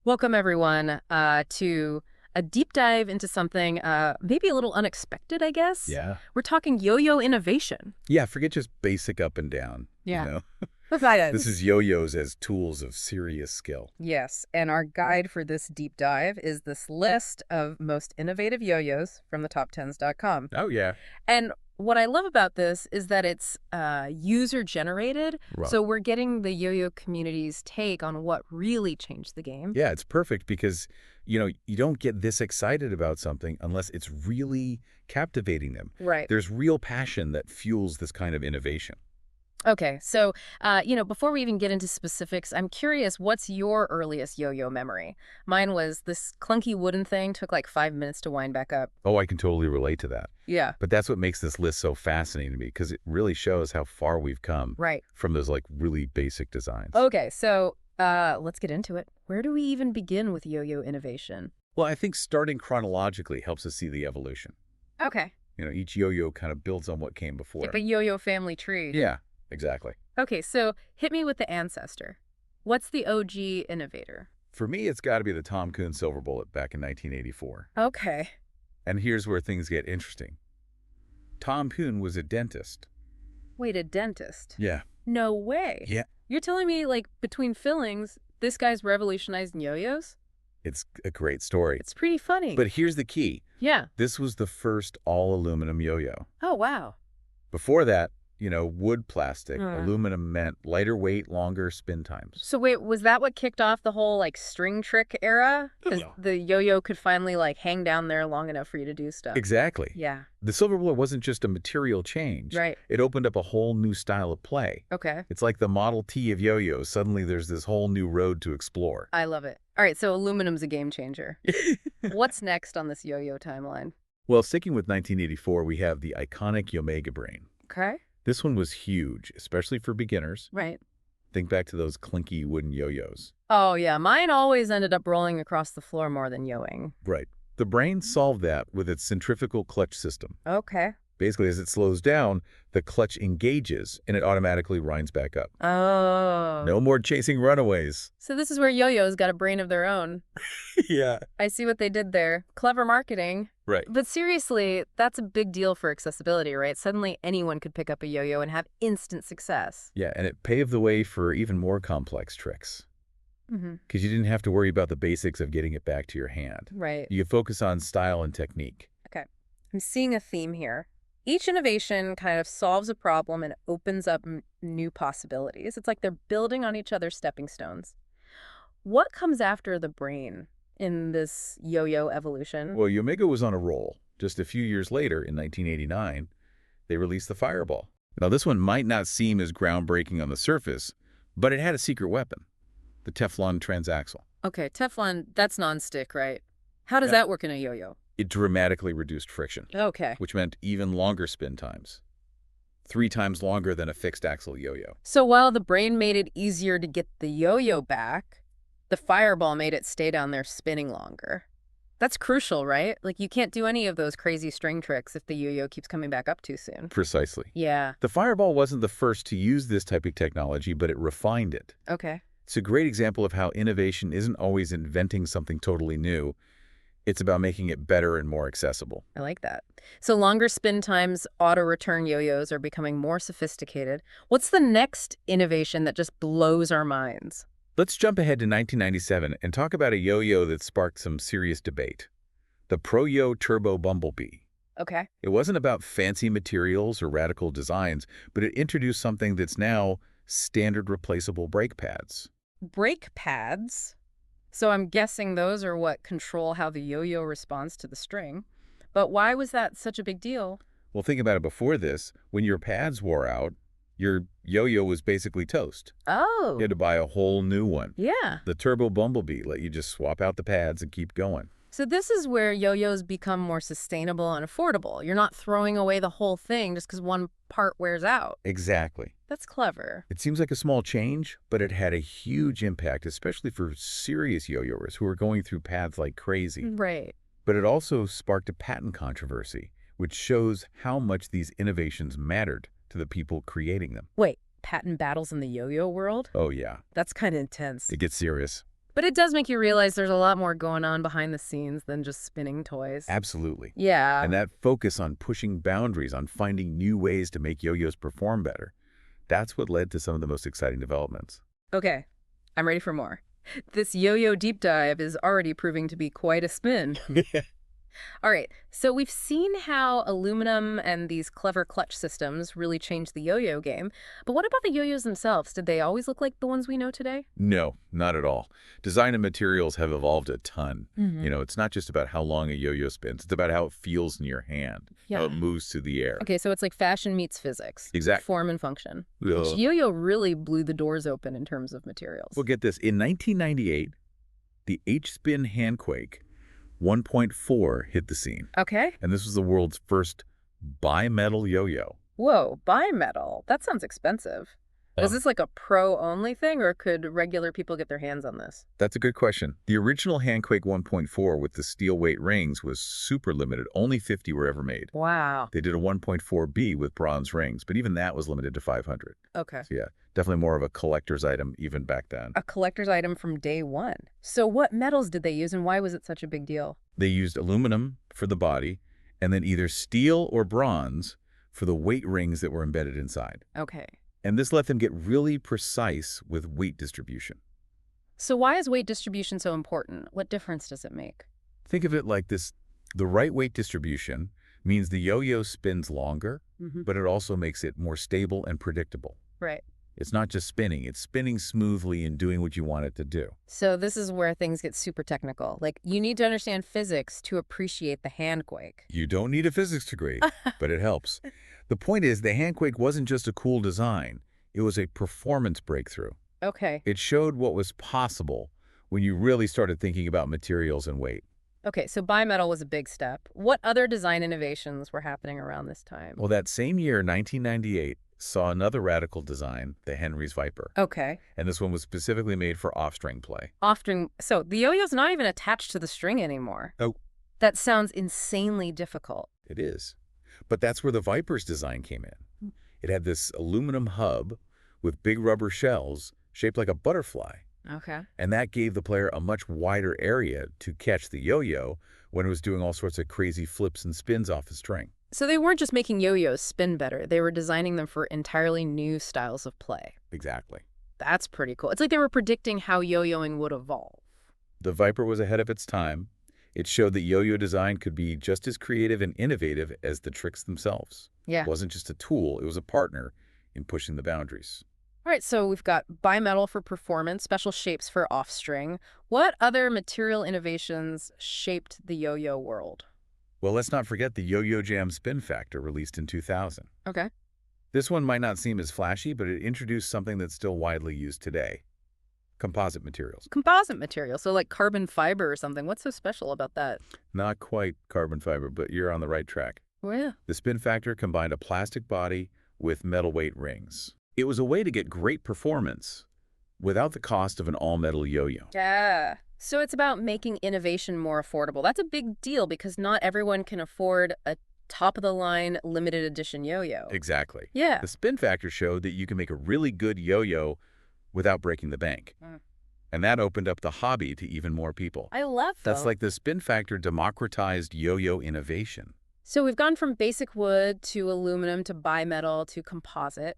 Welcome, everyone, to a deep dive into something maybe a little unexpected, I guess. Yeah. We're talking yo-yo innovation. Yeah, forget just basic up and down, you Yeah. know? This is Science. yo-yos as tools of serious skill. Yes, and our guide for this deep dive is this list of most innovative yo-yos from the top10s.com. Oh, yeah. And what I love about this is that it's user-generated, Right. so we're getting the yo-yo community's take on what really changed the game. Yeah, it's perfect because, you don't get this excited about something unless it's really captivating them. Right. There's real passion that fuels this kind of innovation. Okay, so, before we even get into specifics, I'm curious, what's your earliest yo-yo memory? Mine was this clunky wooden thing, took like 5 minutes to wind back up. Oh, I can totally relate to that. Yeah. But that's what makes this list so fascinating to me because it really shows how far we've come Right. from those really basic designs. Okay, so, let's get into it. Where do we even begin with yo-yo innovation? Well, I think starting chronologically helps us see the evolution. Okay. Each yo-yo kind of builds on what came before. Like a yo-yo family tree. Yeah, exactly. Okay, so hit me with the ancestor. What's the OG innovator? For me, it's got to be the Tom Kuhn Silver Bullet back in 1984. Okay. And here's where things get interesting. Tom Kuhn was a dentist. Wait, a dentist? Yeah. No way. Yeah. You're telling me, like, between fillings, this guy's revolutionized yo-yos? It's a great story. It's pretty funny. But here's the key. Yeah. This was the first all-aluminum yo-yo. Oh, wow. Before that, wood plastic, Hmm. aluminum meant lighter weight, longer spin times. So wait, was that what kicked off the whole, like, string trick era? Because Yeah. the yo-yo could finally, like, hang down there long enough for you to do stuff. Exactly. Yeah. The Silver Bullet wasn't just a material change. Right. It opened up a whole new style of play. Okay. It's like the Model T of yo-yos. Suddenly there's this whole new road to explore. I love it. All right, so aluminum's a game changer. What's next on this yo-yo timeline? Well, sticking with 1984, we have the iconic Yomega Brain. Okay. This one was huge, especially for beginners. Right. Think back to those clinky wooden yo-yos. Oh, yeah. Mine always ended up rolling across the floor more than yoing. Right. The Brain solved that with its centrifugal clutch system. Okay. Basically, as it slows down, the clutch engages and it automatically winds back up. Oh. No more chasing runaways. So this is where yo-yos got a brain of their own. Yeah. I see what they did there. Clever marketing. Right. But seriously, that's a big deal for accessibility, right? Suddenly anyone could pick up a yo-yo and have instant success. Yeah, and it paved the way for even more complex tricks. Mm-hmm. Because you didn't have to worry about the basics of getting it back to your hand. Right. You could focus on style and technique. Okay. I'm seeing a theme here. Each innovation kind of solves a problem and opens up new possibilities. It's like they're building on each other's stepping stones. What comes after the brain in this yo-yo evolution? Well, Yomega was on a roll. Just a few years later, in 1989, they released the Fireball. Now, this one might not seem as groundbreaking on the surface, but it had a secret weapon, the Teflon transaxle. Okay, Teflon, that's nonstick, right? How does Yeah. that work in a yo-yo? It dramatically reduced friction, Okay. which meant even longer spin times, 3 times longer than a fixed axle yo-yo. So while the brain made it easier to get the yo-yo back, the Fireball made it stay down there spinning longer. That's crucial, right? Like, you can't do any of those crazy string tricks if the yo-yo keeps coming back up too soon. Precisely. Yeah. The Fireball wasn't the first to use this type of technology, but it refined it. Okay. It's a great example of how innovation isn't always inventing something totally new. It's about making it better and more accessible. I like that. So longer spin times, auto-return yo-yos are becoming more sophisticated. What's the next innovation that just blows our minds? Let's jump ahead to 1997 and talk about a yo-yo that sparked some serious debate. The Pro-Yo Turbo Bumblebee. Okay. It wasn't about fancy materials or radical designs, but it introduced something that's now standard replaceable brake pads. Brake pads. So I'm guessing those are what control how the yo-yo responds to the string. But why was that such a big deal? Well, think about it before this. When your pads wore out, your yo-yo was basically toast. Oh. You had to buy a whole new one. Yeah. The Turbo Bumblebee let you just swap out the pads and keep going. So this is where yo-yos become more sustainable and affordable. You're not throwing away the whole thing just because one part wears out. Exactly. That's clever. It seems like a small change, but it had a huge impact, especially for serious yo-yoers who are going through pads like crazy. Right. But it also sparked a patent controversy, which shows how much these innovations mattered to the people creating them. Wait, patent battles in the yo-yo world? Oh yeah, That's kind of intense. it gets serious. But it does make you realize there's a lot more going on behind the scenes than just spinning toys. Absolutely. Yeah. And that focus on pushing boundaries, on finding new ways to make yo-yos perform better, that's what led to some of the most exciting developments. Okay, I'm ready for more. This yo-yo deep dive is already proving to be quite a spin. All right, so we've seen how aluminum and these clever clutch systems really changed the yo-yo game. But what about the yo-yos themselves? Did they always look like the ones we know today? No, not at all. Design and materials have evolved a ton. Mm-hmm. It's not just about how long a yo-yo spins. It's about how it feels in your hand, how it moves through the air. Okay, so it's like fashion meets physics. Exactly. Form and function. Ugh. Yo-yo really blew the doors open in terms of materials. Well, get this. In 1998, the H-Spin Handquake 1.4 hit the scene. Okay. And this was the world's first bimetal yo-yo. Whoa, bimetal. That sounds expensive. Was this like a pro-only thing, or could regular people get their hands on this? That's a good question. The original Handquake 1.4 with the steel weight rings was super limited. Only 50 were ever made. Wow. They did a 1.4B with bronze rings, but even that was limited to 500. Okay. So yeah, definitely more of a collector's item even back then. A collector's item from day one. So what metals did they use, and why was it such a big deal? They used aluminum for the body, and then either steel or bronze for the weight rings that were embedded inside. Okay. And this let them get really precise with weight distribution. So why is weight distribution so important? What difference does it make? Think of it like this. The right weight distribution means the yo-yo spins longer, but it also makes it more stable and predictable. Right. It's not just spinning. It's spinning smoothly and doing what you want it to do. So this is where things get super technical. Like, you need to understand physics to appreciate the handquake. You don't need a physics degree, but it helps. The point is, the Handquake wasn't just a cool design. It was a performance breakthrough. Okay. It showed what was possible when you really started thinking about materials and weight. Okay, so bimetal was a big step. What other design innovations were happening around this time? Well, that same year, 1998, saw another radical design, the Henry's Viper. Okay. And this one was specifically made for off-string play. Often, so the yo-yo's not even attached to the string anymore. Oh. That sounds insanely difficult. It is. But that's where the Viper's design came in. It had this aluminum hub with big rubber shells shaped like a butterfly. Okay. And that gave the player a much wider area to catch the yo-yo when it was doing all sorts of crazy flips and spins off the string. So they weren't just making yo-yos spin better. They were designing them for entirely new styles of play. Exactly. That's pretty cool. It's like they were predicting how yo-yoing would evolve. The Viper was ahead of its time. It showed that yo-yo design could be just as creative and innovative as the tricks themselves. Yeah. It wasn't just a tool, it was a partner in pushing the boundaries. All right, so we've got bimetal for performance, special shapes for off-string. What other material innovations shaped the yo-yo world? Well, let's not forget the Yo-Yo Jam Spin Factor released in 2000. Okay. This one might not seem as flashy, but it introduced something that's still widely used today. Composite materials. Composite material, so like carbon fiber or something. What's so special about that? Not quite carbon fiber, but you're on the right track. Oh, yeah. The Spin Factor combined a plastic body with metal weight rings. It was a way to get great performance without the cost of an all-metal yo-yo. Yeah. So it's about making innovation more affordable. That's a big deal because not everyone can afford a top-of-the-line limited edition yo-yo. Exactly. Yeah. The Spin Factor showed that you can make a really good yo-yo without breaking the bank. And that opened up the hobby to even more people. I love that. That's like the Spin Factor democratized yo-yo innovation. So we've gone from basic wood to aluminum to bimetal to composite.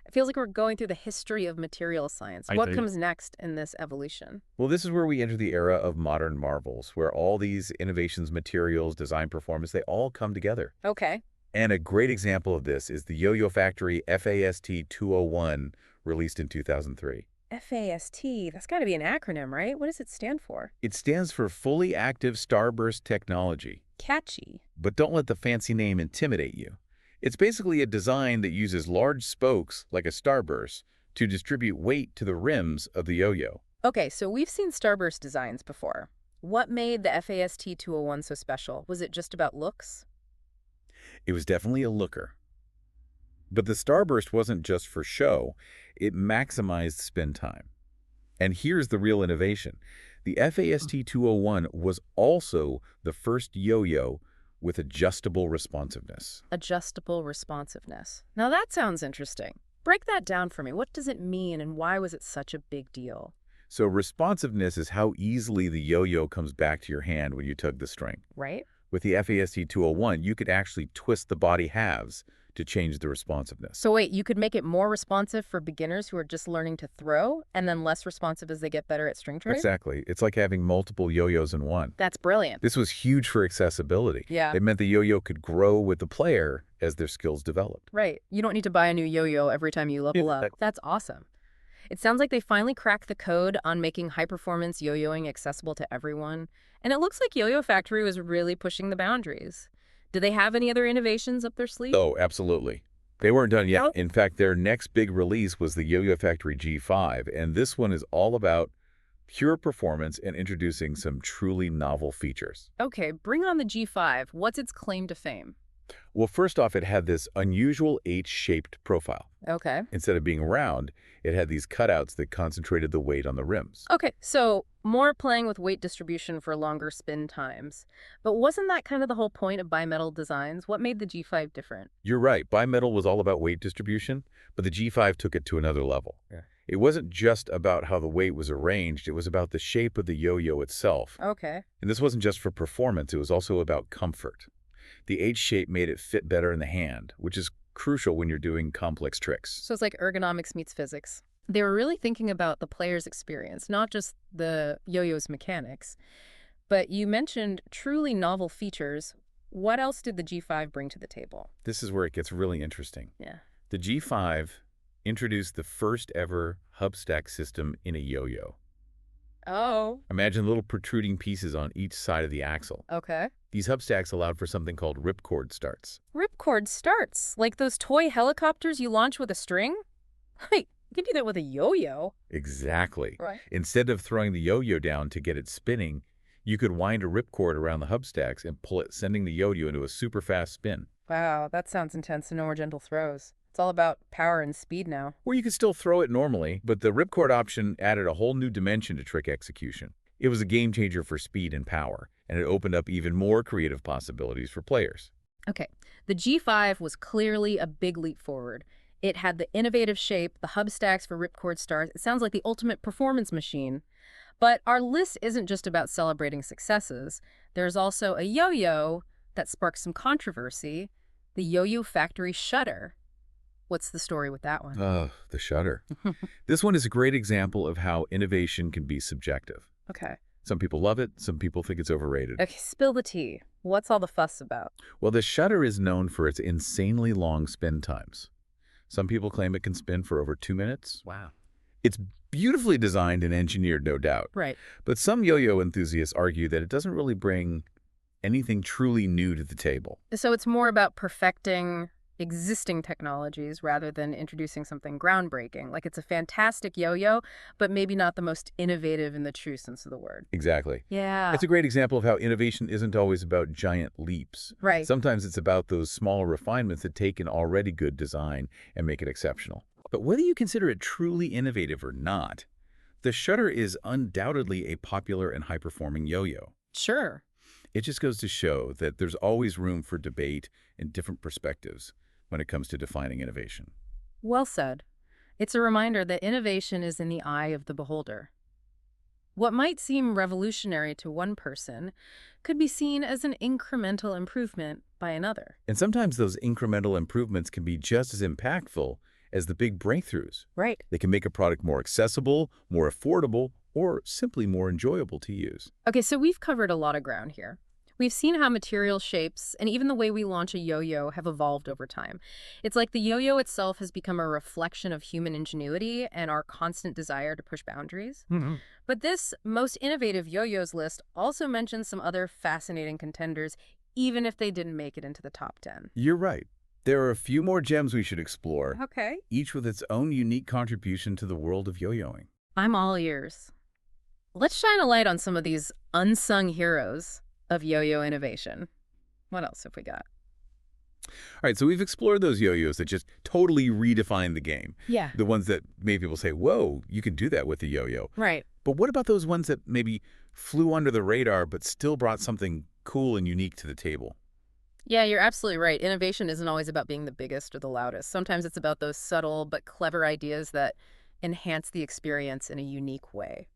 It feels like we're going through the history of material science. What comes next in this evolution? Well, this is where we enter the era of modern marvels, where all these innovations, materials, design, performance, they all come together. Okay. And a great example of this is the Yo-Yo Factory FAST 201, released in 2003. FAST, that's got to be an acronym, right? What does it stand for? It stands for Fully Active Starburst Technology. Catchy. But don't let the fancy name intimidate you. It's basically a design that uses large spokes, like a starburst, to distribute weight to the rims of the yo-yo. Okay, so we've seen starburst designs before. What made the FAST 201 so special? Was it just about looks? It was definitely a looker. But the starburst wasn't just for show. It maximized spin time. And here's the real innovation. The FAST 201 was also the first yo-yo with adjustable responsiveness. Adjustable responsiveness. Now that sounds interesting. Break that down for me. What does it mean and why was it such a big deal? So responsiveness is how easily the yo-yo comes back to your hand when you tug the string. Right? With the FAST 201, you could actually twist the body halves to change the responsiveness. So wait, you could make it more responsive for beginners who are just learning to throw and then less responsive as they get better at string trade? Exactly. It's like having multiple yo-yos in one. That's brilliant. This was huge for accessibility. Yeah. It meant the yo-yo could grow with the player as their skills developed. Right. You don't need to buy a new yo-yo every time you level up. Exactly. That's awesome. It sounds like they finally cracked the code on making high-performance yo-yoing accessible to everyone. And it looks like Yo-Yo Factory was really pushing the boundaries. Do they have any other innovations up their sleeve? Oh, absolutely. They weren't done yet. Oh. In fact, their next big release was the Yo-Yo Factory G5, and this one is all about pure performance and introducing some truly novel features. Okay, bring on the G5. What's its claim to fame? Well, first off, it had this unusual H-shaped profile. Okay. Instead of being round, it had these cutouts that concentrated the weight on the rims. Okay, so more playing with weight distribution for longer spin times. But wasn't that kind of the whole point of bimetal designs? What made the G5 different? You're right, bimetal was all about weight distribution, but the G5 took it to another level. Yeah. It wasn't just about how the weight was arranged, it was about the shape of the yo-yo itself. Okay. And this wasn't just for performance, it was also about comfort. The H shape made it fit better in the hand, which is crucial when you're doing complex tricks. So it's like ergonomics meets physics. They were really thinking about the player's experience, not just the yo-yo's mechanics. But you mentioned truly novel features. What else did the G5 bring to the table? This is where it gets really interesting. Yeah. The G5 introduced the first ever hub stack system in a yo-yo. Oh. Imagine little protruding pieces on each side of the axle. Okay. These hub stacks allowed for something called ripcord starts. Ripcord starts, like those toy helicopters you launch with a string? Wait, you can do that with a yo-yo. Exactly. Right. Instead of throwing the yo-yo down to get it spinning, you could wind a ripcord around the hub stacks and pull it, sending the yo-yo into a super fast spin. Wow, that sounds intense and no more gentle throws. It's all about power and speed now. Or you could still throw it normally, but the ripcord option added a whole new dimension to trick execution. It was a game changer for speed and power, and it opened up even more creative possibilities for players. Okay, the G5 was clearly a big leap forward. It had the innovative shape, the hub stacks for ripcord stars. It sounds like the ultimate performance machine. But our list isn't just about celebrating successes. There's also a yo-yo that sparked some controversy, the Yo-Yo Factory Shutter. What's the story with that one? Oh, the shutter. This one is a great example of how innovation can be subjective. Okay. Some people love it, some people think it's overrated. Okay, spill the tea. What's all the fuss about? Well, the shutter is known for its insanely long spin times. Some people claim it can spin for over 2 minutes. Wow. It's beautifully designed and engineered, no doubt. Right. But some yo-yo enthusiasts argue that it doesn't really bring anything truly new to the table. So it's more about perfecting existing technologies rather than introducing something groundbreaking. Like it's a fantastic yo-yo, but maybe not the most innovative in the true sense of the word. Exactly. Yeah. It's a great example of how innovation isn't always about giant leaps. Right. Sometimes it's about those small refinements that take an already good design and make it exceptional. But whether you consider it truly innovative or not, the shutter is undoubtedly a popular and high-performing yo-yo. Sure. It just goes to show that there's always room for debate and different perspectives when it comes to defining innovation. Well said. It's a reminder that innovation is in the eye of the beholder. What might seem revolutionary to one person could be seen as an incremental improvement by another. And sometimes those incremental improvements can be just as impactful as the big breakthroughs. Right. They can make a product more accessible, more affordable, or simply more enjoyable to use. Okay, so we've covered a lot of ground here. We've seen how material shapes and even the way we launch a yo-yo have evolved over time. It's like the yo-yo itself has become a reflection of human ingenuity and our constant desire to push boundaries. But this most innovative yo-yos list also mentions some other fascinating contenders, even if they didn't make it into the top 10. You're right. There are a few more gems we should explore, Okay. each with its own unique contribution to the world of yo-yoing. I'm all ears. Let's shine a light on some of these unsung heroes of yo-yo innovation. What else have we got? All right, so we've explored those yo-yos that just totally redefine the game. Yeah. The ones that made people say, whoa, you can do that with a yo-yo. Right. But what about those ones that maybe flew under the radar but still brought something cool and unique to the table? Yeah, you're absolutely right. Innovation isn't always about being the biggest or the loudest. Sometimes it's about those subtle but clever ideas that enhance the experience in a unique way.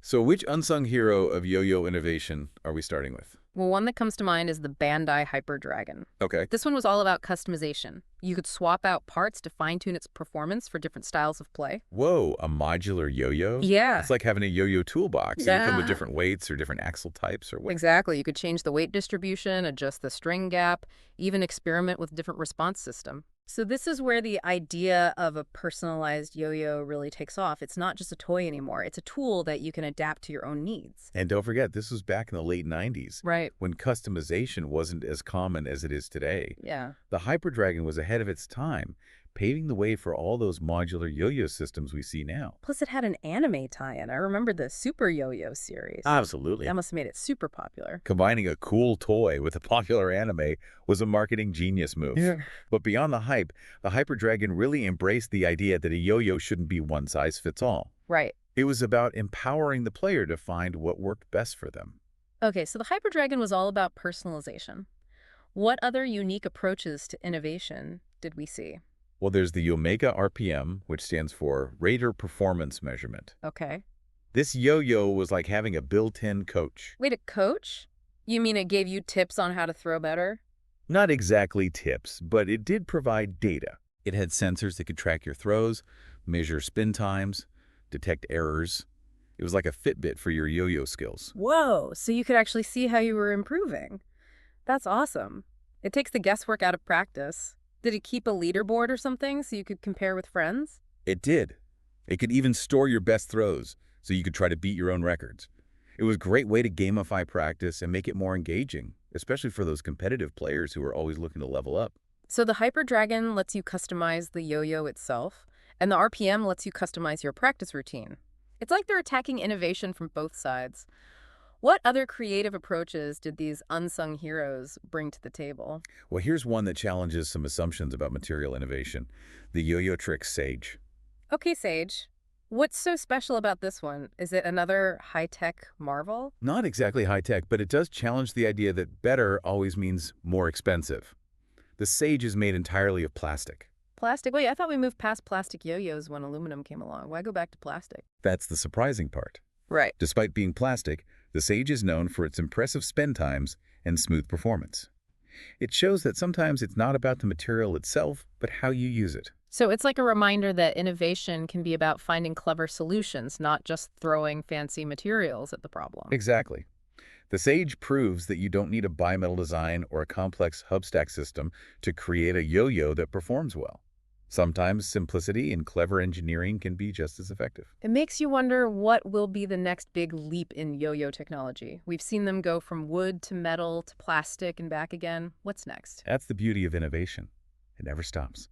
So which unsung hero of yo-yo innovation are we starting with? Well, one that comes to mind is the Bandai Hyper Dragon. Okay. This one was all about customization. You could swap out parts to fine-tune its performance for different styles of play. Whoa, a modular yo-yo? Yeah. It's like having a yo-yo toolbox. You can come with Yeah. different weights or different axle types or what? Exactly. You could change the weight distribution, adjust the string gap, even experiment with different response system. So this is where the idea of a personalized yo-yo really takes off. It's not just a toy anymore. It's a tool that you can adapt to your own needs. And don't forget, this was back in the late 90s, Right. when customization wasn't as common as it is today. Yeah. The Hyper Dragon was ahead of its time, paving the way for all those modular yo-yo systems we see now. Plus, it had an anime tie-in. I remember the Super Yo-Yo series. Absolutely. That must have made it super popular. Combining a cool toy with a popular anime was a marketing genius move. But beyond the hype, the Hyper Dragon really embraced the idea that a yo-yo shouldn't be one size fits all. Right. It was about empowering the player to find what worked best for them. Okay, so the Hyper Dragon was all about personalization. What other unique approaches to innovation did we see? Well, there's the Omega RPM, which stands for Raider Performance Measurement. Okay. This yo-yo was like having a built-in coach. Wait, a coach? You mean it gave you tips on how to throw better? Not exactly tips, but it did provide data. It had sensors that could track your throws, measure spin times, detect errors. It was like a Fitbit for your yo-yo skills. Whoa, so you could actually see how you were improving. That's awesome. It takes the guesswork out of practice. Did it keep a leaderboard or something so you could compare with friends? It did. It could even store your best throws, so you could try to beat your own records. It was a great way to gamify practice and make it more engaging, especially for those competitive players who are always looking to level up. So the Hyper Dragon lets you customize the yo-yo itself, and the RPM lets you customize your practice routine. It's like they're attacking innovation from both sides. What other creative approaches did these unsung heroes bring to the table? Well, here's one that challenges some assumptions about material innovation. The Yo-Yo Trick Sage. Okay, Sage. What's so special about this one? Is it another high-tech marvel? Not exactly high-tech, but it does challenge the idea that better always means more expensive. The Sage is made entirely of plastic. Plastic? Wait, I thought we moved past plastic yo-yos when aluminum came along. Why go back to plastic? That's the surprising part. Right. Despite being plastic, the Sage is known for its impressive spin times and smooth performance. It shows that sometimes it's not about the material itself, but how you use it. So it's like a reminder that innovation can be about finding clever solutions, not just throwing fancy materials at the problem. Exactly. The Sage proves that you don't need a bimetal design or a complex hub stack system to create a yo-yo that performs well. Sometimes simplicity and clever engineering can be just as effective. It makes you wonder what will be the next big leap in yo-yo technology. We've seen them go from wood to metal to plastic and back again. What's next? That's the beauty of innovation. It never stops.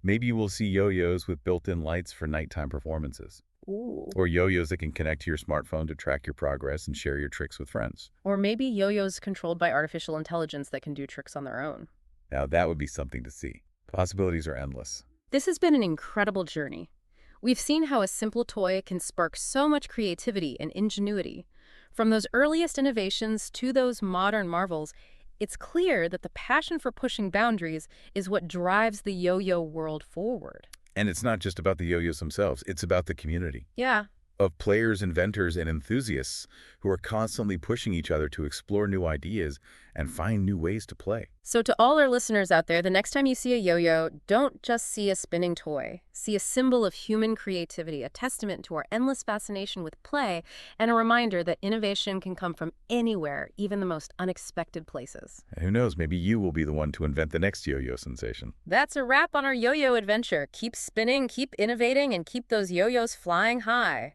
Maybe you will see yo-yos with built-in lights for nighttime performances. Ooh. Or yo-yos that can connect to your smartphone to track your progress and share your tricks with friends. Or maybe yo-yos controlled by artificial intelligence that can do tricks on their own. Now that would be something to see. Possibilities are endless. This has been an incredible journey. We've seen how a simple toy can spark so much creativity and ingenuity. From those earliest innovations to those modern marvels, it's clear that the passion for pushing boundaries is what drives the yo-yo world forward. And it's not just about the yo-yos themselves, it's about the community Yeah. of players, inventors, and enthusiasts who are constantly pushing each other to explore new ideas and find new ways to play. So to all our listeners out there, the next time you see a yo-yo, don't just see a spinning toy. See a symbol of human creativity, a testament to our endless fascination with play, and a reminder that innovation can come from anywhere, even the most unexpected places. And who knows, maybe you will be the one to invent the next yo-yo sensation. That's a wrap on our yo-yo adventure. Keep spinning, keep innovating, and keep those yo-yos flying high.